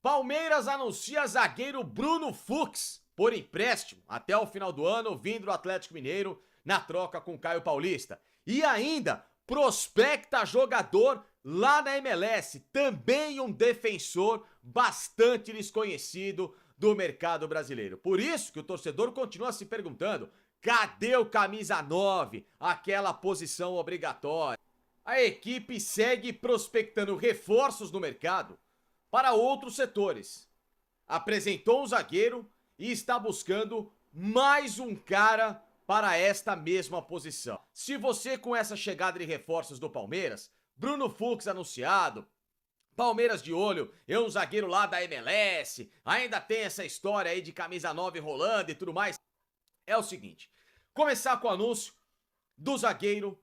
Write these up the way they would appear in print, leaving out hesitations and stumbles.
Palmeiras anuncia zagueiro Bruno Fux por empréstimo até o final do ano, vindo do Atlético Mineiro na troca com Caio Paulista. E ainda prospecta jogador lá na MLS, também um defensor bastante desconhecido do mercado brasileiro. Por isso que o torcedor continua se perguntando: cadê o camisa 9, aquela posição obrigatória? A equipe segue prospectando reforços no mercado para outros setores. Apresentou um zagueiro e está buscando mais um cara para esta mesma posição. Se você, com essa chegada de reforços do Palmeiras, Bruno Fux anunciado, Palmeiras de olho, um zagueiro lá da MLS, ainda tem essa história aí de camisa 9 rolando e tudo mais, é o seguinte: começar com o anúncio do zagueiro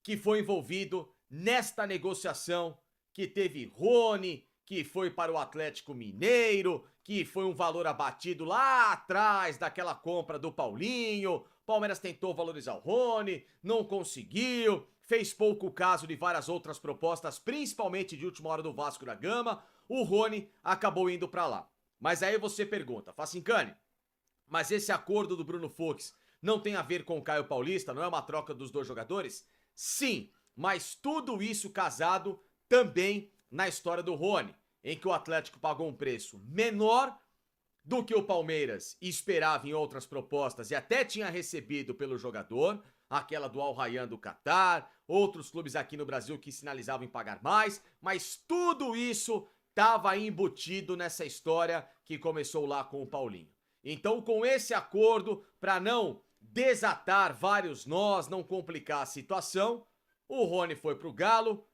que foi envolvido nesta negociação, que teve Rony, que foi para o Atlético Mineiro, que foi um valor abatido lá atrás daquela compra do Paulinho. Palmeiras tentou valorizar o Rony, não conseguiu, fez pouco caso de várias outras propostas, principalmente de última hora do Vasco da Gama. O Rony acabou indo para lá. Mas aí você pergunta, Facincani, mas esse acordo do Bruno Fux não tem a ver com o Caio Paulista? Não é uma troca dos dois jogadores? Sim, mas tudo isso casado também na história do Rony, em que o Atlético pagou um preço menor do que o Palmeiras esperava em outras propostas e até tinha recebido pelo jogador, aquela do Al Rayyan do Catar, outros clubes aqui no Brasil que sinalizavam em pagar mais, mas tudo isso estava embutido nessa história que começou lá com o Paulinho. Então, com esse acordo, para não desatar vários nós, não complicar a situação, o Rony foi pro Galo,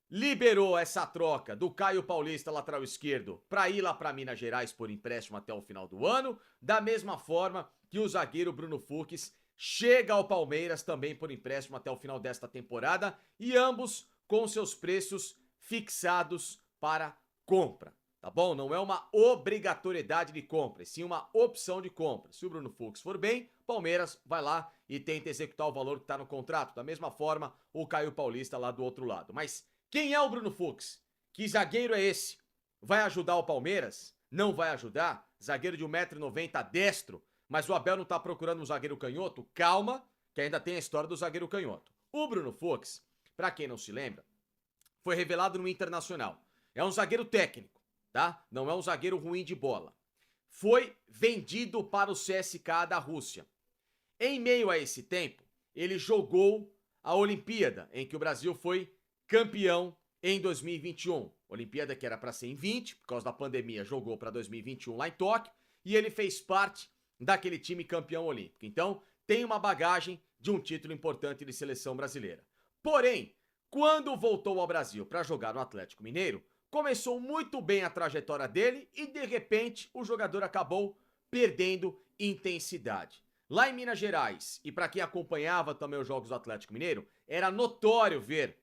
liberou essa troca do Caio Paulista, lateral esquerdo, para ir lá para Minas Gerais por empréstimo até o final do ano, da mesma forma que o zagueiro Bruno Fux chega ao Palmeiras também por empréstimo até o final desta temporada, e ambos com seus preços fixados para compra. Tá bom? Não é uma obrigatoriedade de compra, e sim uma opção de compra. Se o Bruno Fux for bem, Palmeiras vai lá e tenta executar o valor que está no contrato. Da mesma forma, o Caio Paulista lá do outro lado. Mas quem é o Bruno Fux? Que zagueiro é esse? Vai ajudar o Palmeiras? Não vai ajudar? Zagueiro de 1,90 m, destro. Mas o Abel não tá procurando um zagueiro canhoto? Calma, que ainda tem a história do zagueiro canhoto. O Bruno Fux, pra quem não se lembra, foi revelado no Internacional. É um zagueiro técnico, tá? Não é um zagueiro ruim de bola. Foi vendido para o CSKA da Rússia. Em meio a esse tempo, ele jogou a Olimpíada, em que o Brasil foi campeão em 2021. Olimpíada que era para ser em 20, por causa da pandemia, jogou para 2021 lá em Tóquio, e ele fez parte daquele time campeão olímpico. Então, tem uma bagagem de um título importante de seleção brasileira. Porém, quando voltou ao Brasil para jogar no Atlético Mineiro, começou muito bem a trajetória dele e, de repente, o jogador acabou perdendo intensidade. Lá em Minas Gerais, e para quem acompanhava também os jogos do Atlético Mineiro, era notório ver,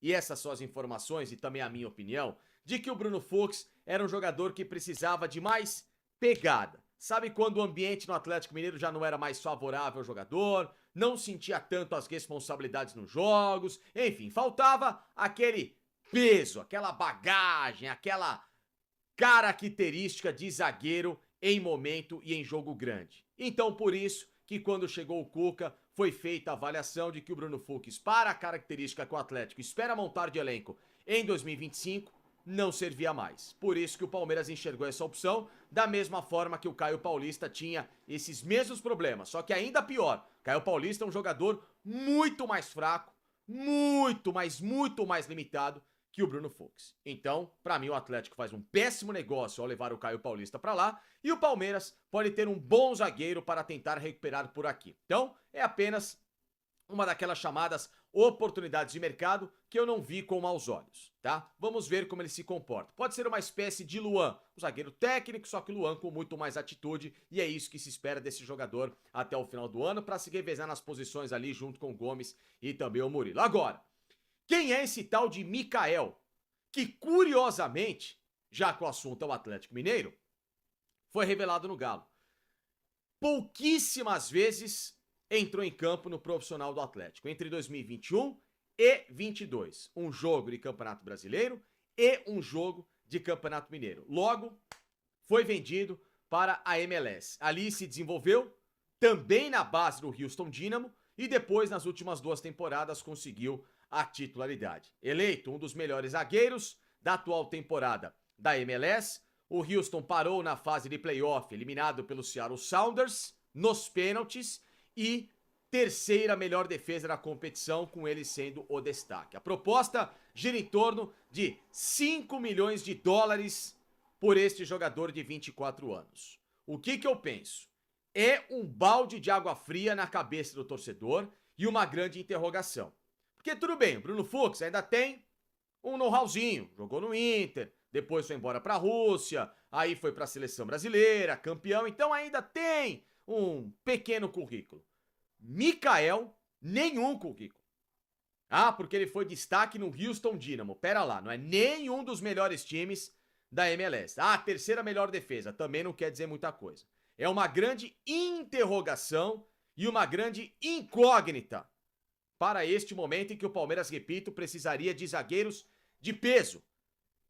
e essas são as informações e também a minha opinião, de que o Bruno Fux era um jogador que precisava de mais pegada. Sabe quando o ambiente no Atlético Mineiro já não era mais favorável ao jogador, não sentia tanto as responsabilidades nos jogos, enfim, faltava aquele peso, aquela bagagem, aquela característica de zagueiro em momento e em jogo grande. Então, por isso que quando chegou o Cuca, foi feita a avaliação de que o Bruno Fux, para a característica que o Atlético espera montar de elenco em 2025, não servia mais. Por isso que o Palmeiras enxergou essa opção, da mesma forma que o Caio Paulista tinha esses mesmos problemas, só que ainda pior. Caio Paulista é um jogador muito mais fraco, muito mais limitado que o Bruno Fux. Então, pra mim, o Atlético faz um péssimo negócio ao levar o Caio Paulista pra lá, e o Palmeiras pode ter um bom zagueiro para tentar recuperar por aqui. Então, é apenas uma daquelas chamadas oportunidades de mercado que eu não vi com maus olhos, tá? Vamos ver como ele se comporta. Pode ser uma espécie de Luan, um zagueiro técnico, só que Luan com muito mais atitude, e é isso que se espera desse jogador até o final do ano, para se revezar nas posições ali junto com o Gomes e também o Murilo. Agora, quem é esse tal de Mikael? Que, curiosamente, já que o assunto é o Atlético Mineiro, foi revelado no Galo. Pouquíssimas vezes entrou em campo no profissional do Atlético, entre 2021 e 22. Um jogo de Campeonato Brasileiro e um jogo de Campeonato Mineiro. Logo, foi vendido para a MLS. Ali se desenvolveu, também na base do Houston Dynamo, e depois, nas últimas 2 temporadas, conseguiu a titularidade. Eleito um dos melhores zagueiros da atual temporada da MLS, o Houston parou na fase de playoff, eliminado pelo Seattle Sounders, nos pênaltis, e terceira melhor defesa da competição, com ele sendo o destaque. A proposta gira em torno de 5 milhões de dólares por este jogador de 24 anos. O que eu penso? É um balde de água fria na cabeça do torcedor e uma grande interrogação. Porque tudo bem, o Bruno Fux ainda tem um know-howzinho, jogou no Inter, depois foi embora para a Rússia, aí foi para a seleção brasileira, campeão, então ainda tem um pequeno currículo. Mikael, nenhum currículo. Ah, porque ele foi destaque no Houston Dynamo. Pera lá, não é nenhum dos melhores times da MLS. Ah, a terceira melhor defesa, também não quer dizer muita coisa. É uma grande interrogação e uma grande incógnita para este momento em que o Palmeiras, repito, precisaria de zagueiros de peso.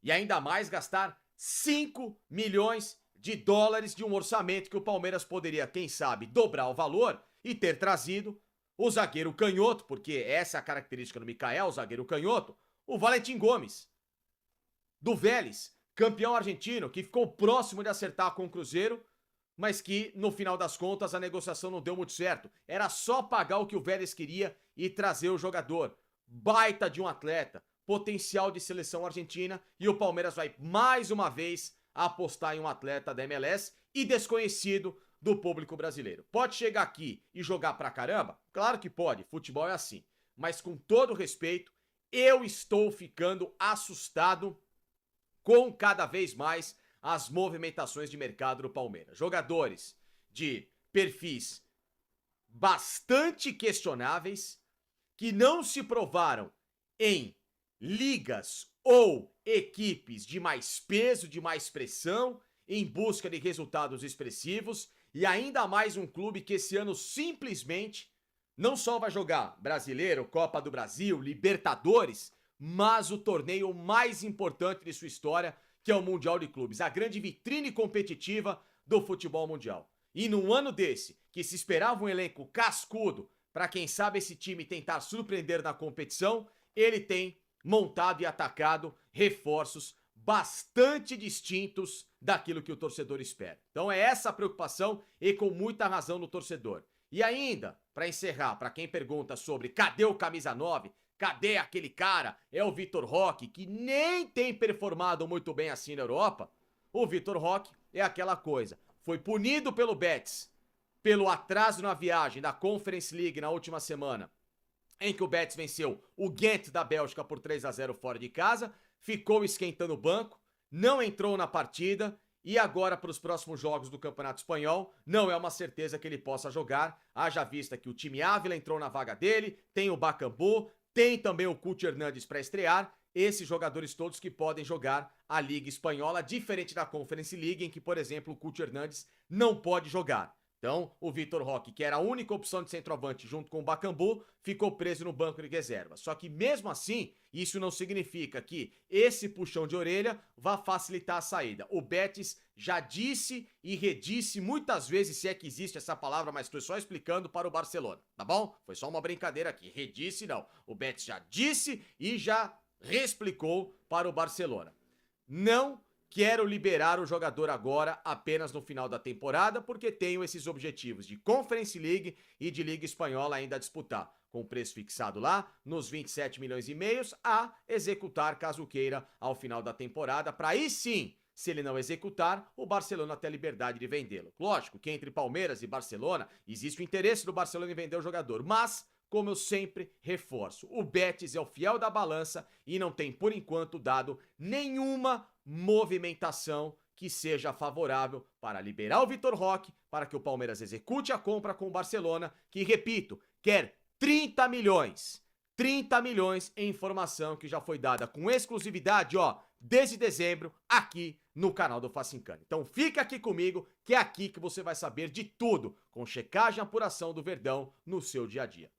E ainda mais gastar 5 milhões de dólares de um orçamento que o Palmeiras poderia, quem sabe, dobrar o valor e ter trazido o zagueiro canhoto, porque essa é a característica do Mikael, o zagueiro canhoto, o Valentim Gomes, do Vélez, campeão argentino, que ficou próximo de acertar com o Cruzeiro, mas que, no final das contas, a negociação não deu muito certo. Era só pagar o que o Vélez queria e trazer o jogador. Baita de um atleta, potencial de seleção argentina, e o Palmeiras vai, mais uma vez, apostar em um atleta da MLS e desconhecido do público brasileiro. Pode chegar aqui e jogar pra caramba? Claro que pode, futebol é assim. Mas com todo respeito, eu estou ficando assustado com cada vez mais as movimentações de mercado do Palmeiras. Jogadores de perfis bastante questionáveis, que não se provaram em ligas ou equipes de mais peso, de mais pressão, em busca de resultados expressivos, e ainda mais um clube que esse ano simplesmente não só vai jogar Brasileiro, Copa do Brasil, Libertadores, mas o torneio mais importante de sua história, que é o Mundial de Clubes, a grande vitrine competitiva do futebol mundial. E num ano desse, que se esperava um elenco cascudo para quem sabe esse time tentar surpreender na competição, ele tem montado e atacado reforços bastante distintos daquilo que o torcedor espera. Então é essa a preocupação e com muita razão do torcedor. E ainda, para encerrar, para quem pergunta sobre cadê o camisa 9, cadê aquele cara, é o Vitor Roque, que nem tem performado muito bem assim na Europa. O Vitor Roque é aquela coisa, foi punido pelo Betis, pelo atraso na viagem da Conference League na última semana, em que o Betis venceu o Ghent da Bélgica por 3-0 fora de casa, ficou esquentando o banco, não entrou na partida e agora para os próximos jogos do Campeonato Espanhol não é uma certeza que ele possa jogar, haja vista que o time Ávila entrou na vaga dele, tem o Bakambu, tem também o Cuti Hernandes para estrear, esses jogadores todos que podem jogar a Liga Espanhola, diferente da Conference League, em que, por exemplo, o Cuti Hernandes não pode jogar. Então, o Vitor Roque, que era a única opção de centroavante junto com o Bakambu, ficou preso no banco de reserva. Só que mesmo assim, isso não significa que esse puxão de orelha vá facilitar a saída. O Betis já disse e redisse muitas vezes, se é que existe essa palavra, mas estou só explicando para o Barcelona, tá bom? Foi só uma brincadeira aqui, redisse não. O Betis já disse e já reexplicou para o Barcelona. Não quero liberar o jogador agora apenas no final da temporada, porque tenho esses objetivos de Conference League e de Liga Espanhola ainda a disputar, com o preço fixado lá, nos 27 milhões e meio, a executar caso queira ao final da temporada, para aí sim, se ele não executar, o Barcelona tem a liberdade de vendê-lo. Lógico que entre Palmeiras e Barcelona, existe o interesse do Barcelona em vender o jogador, mas, como eu sempre reforço, o Betis é o fiel da balança e não tem, por enquanto, dado nenhuma movimentação que seja favorável para liberar o Vitor Roque, para que o Palmeiras execute a compra com o Barcelona, que, repito, quer 30 milhões. 30 milhões em informação que já foi dada com exclusividade, ó, desde dezembro, aqui no canal do Facincani. Então fica aqui comigo, que é aqui que você vai saber de tudo, com checagem e apuração do Verdão no seu dia a dia.